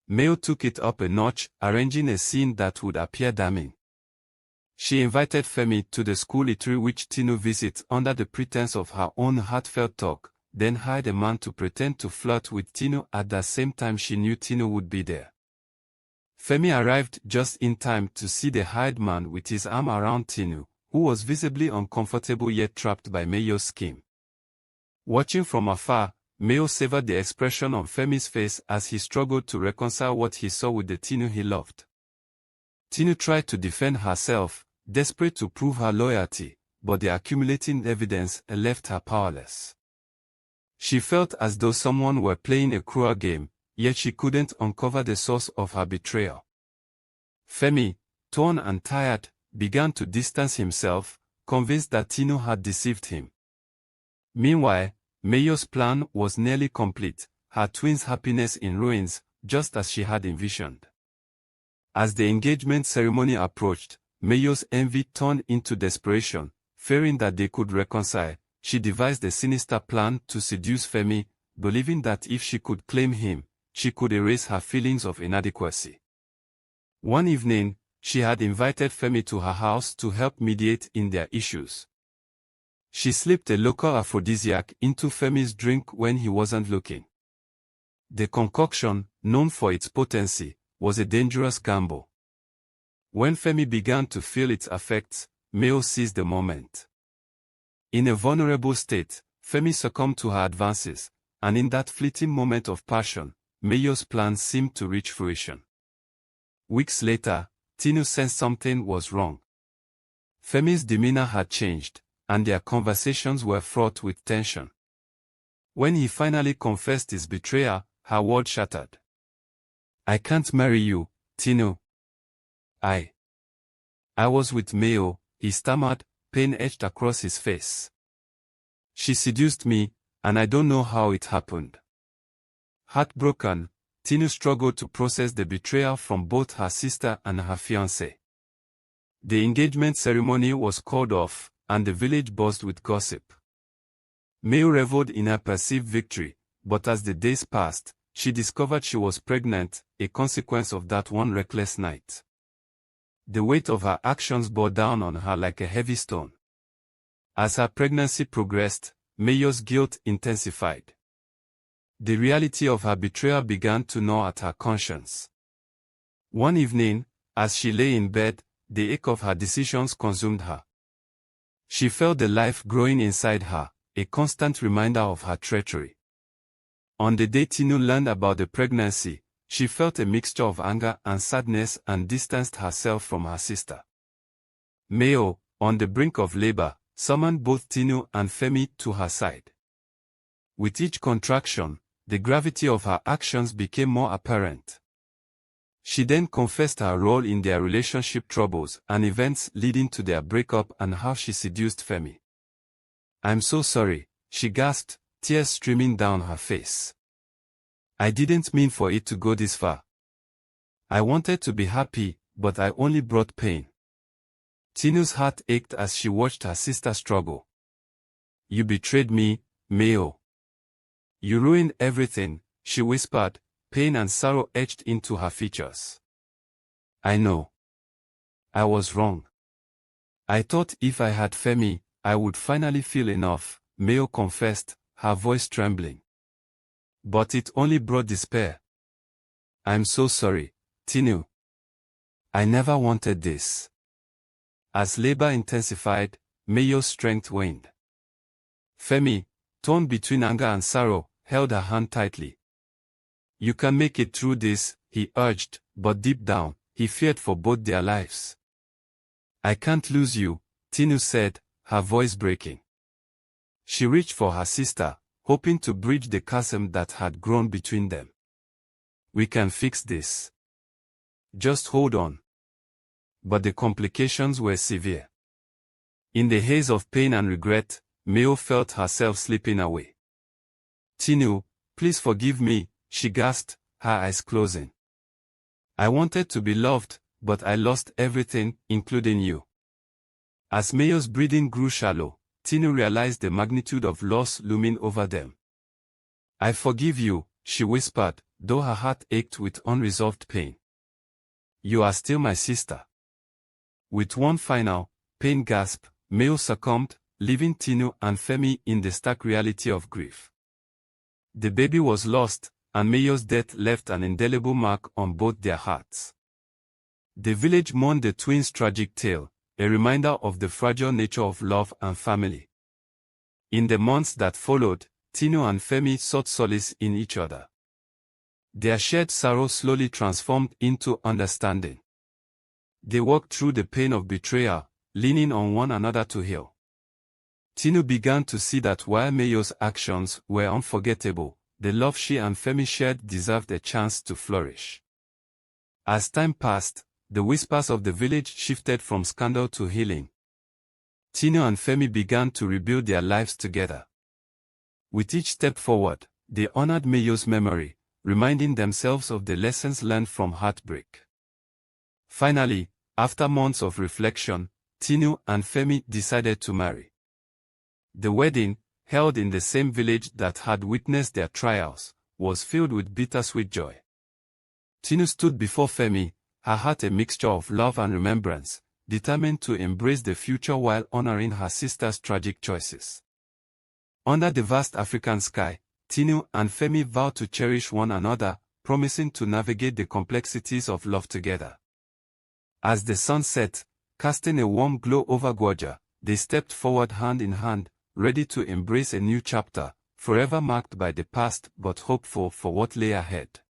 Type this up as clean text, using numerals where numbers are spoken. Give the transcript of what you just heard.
Mayo took it up a notch, arranging a scene that would appear damning. She invited Femi to the school eatery which Tinu visits under the pretense of her own heartfelt talk, then hired a man to pretend to flirt with Tinu at the same time she knew Tinu would be there. Femi arrived just in time to see the hired man with his arm around Tinu, who was visibly uncomfortable yet trapped by Mayo's scheme. Watching from afar, Mayo savored the expression on Femi's face as he struggled to reconcile what he saw with the Tinu he loved. Tinu tried to defend herself, desperate to prove her loyalty, but the accumulating evidence left her powerless. She felt as though someone were playing a cruel game, yet she couldn't uncover the source of her betrayal. Femi, torn and tired, began to distance himself, convinced that Tinu had deceived him. Meanwhile, Mayo's plan was nearly complete, her twins' happiness in ruins, just as she had envisioned. As the engagement ceremony approached, Mayo's envy turned into desperation. Fearing that they could reconcile, she devised a sinister plan to seduce Femi, believing that if she could claim him, she could erase her feelings of inadequacy. One evening, she had invited Femi to her house to help mediate in their issues. She slipped a local aphrodisiac into Femi's drink when he wasn't looking. The concoction, known for its potency, was a dangerous gamble. When Femi began to feel its effects, Mayo seized the moment. In a vulnerable state, Femi succumbed to her advances, and in that fleeting moment of passion, Mayo's plan seemed to reach fruition. Weeks later, Tinu sensed something was wrong. Femi's demeanor had changed, and their conversations were fraught with tension. When he finally confessed his betrayal, her world shattered. "I can't marry you, Tinu. I was with Mayo," he stammered, pain etched across his face. "She seduced me, and I don't know how it happened." Heartbroken, Tinu struggled to process the betrayal from both her sister and her fiancé. The engagement ceremony was called off, and the village buzzed with gossip. Mayo reveled in her perceived victory, but as the days passed, she discovered she was pregnant, a consequence of that one reckless night. The weight of her actions bore down on her like a heavy stone. As her pregnancy progressed, Mayo's guilt intensified. The reality of her betrayal began to gnaw at her conscience. One evening, as she lay in bed, the ache of her decisions consumed her. She felt the life growing inside her, a constant reminder of her treachery. On the day Tinu learned about the pregnancy, she felt a mixture of anger and sadness and distanced herself from her sister. Mayo, on the brink of labor, summoned both Tinu and Femi to her side. With each contraction, the gravity of her actions became more apparent. She then confessed her role in their relationship troubles and events leading to their breakup and how she seduced Femi. "I'm so sorry," she gasped, tears streaming down her face. "I didn't mean for it to go this far. I wanted to be happy, but I only brought pain." Tinu's heart ached as she watched her sister struggle. "You betrayed me, Mayo. You ruined everything," she whispered, pain and sorrow etched into her features. "I know. I was wrong. I thought if I had Femi, I would finally feel enough," Mayo confessed, her voice trembling. "But it only brought despair. I'm so sorry, Tinu. I never wanted this." As labor intensified, Mayo's strength waned. Femi, torn between anger and sorrow, held her hand tightly. "You can make it through this," he urged, but deep down, he feared for both their lives. "I can't lose you," Tinu said, her voice breaking. She reached for her sister, hoping to bridge the chasm that had grown between them. "We can fix this. Just hold on." But the complications were severe. In the haze of pain and regret, Mayo felt herself slipping away. "Tinu, please forgive me," she gasped, her eyes closing. "I wanted to be loved, but I lost everything, including you." As Mayo's breathing grew shallow, Tinu realized the magnitude of loss looming over them. "I forgive you," she whispered, though her heart ached with unresolved pain. "You are still my sister." With one final, pained gasp, Mayo succumbed, leaving Tinu and Femi in the stark reality of grief. The baby was lost, and Mayo's death left an indelible mark on both their hearts. The village mourned the twins' tragic tale, a reminder of the fragile nature of love and family. In the months that followed, Tinu and Femi sought solace in each other. Their shared sorrow slowly transformed into understanding. They walked through the pain of betrayal, leaning on one another to heal. Tinu began to see that while Mayo's actions were unforgettable, the love she and Femi shared deserved a chance to flourish. As time passed, the whispers of the village shifted from scandal to healing. Tinu and Femi began to rebuild their lives together. With each step forward, they honored Mayo's memory, reminding themselves of the lessons learned from heartbreak. Finally, after months of reflection, Tinu and Femi decided to marry. The wedding, held in the same village that had witnessed their trials, was filled with bittersweet joy. Tinu stood before Femi, her heart a mixture of love and remembrance, determined to embrace the future while honoring her sister's tragic choices. Under the vast African sky, Tinu and Femi vowed to cherish one another, promising to navigate the complexities of love together. As the sun set, casting a warm glow over Gwaja, they stepped forward hand in hand, ready to embrace a new chapter, forever marked by the past but hopeful for what lay ahead.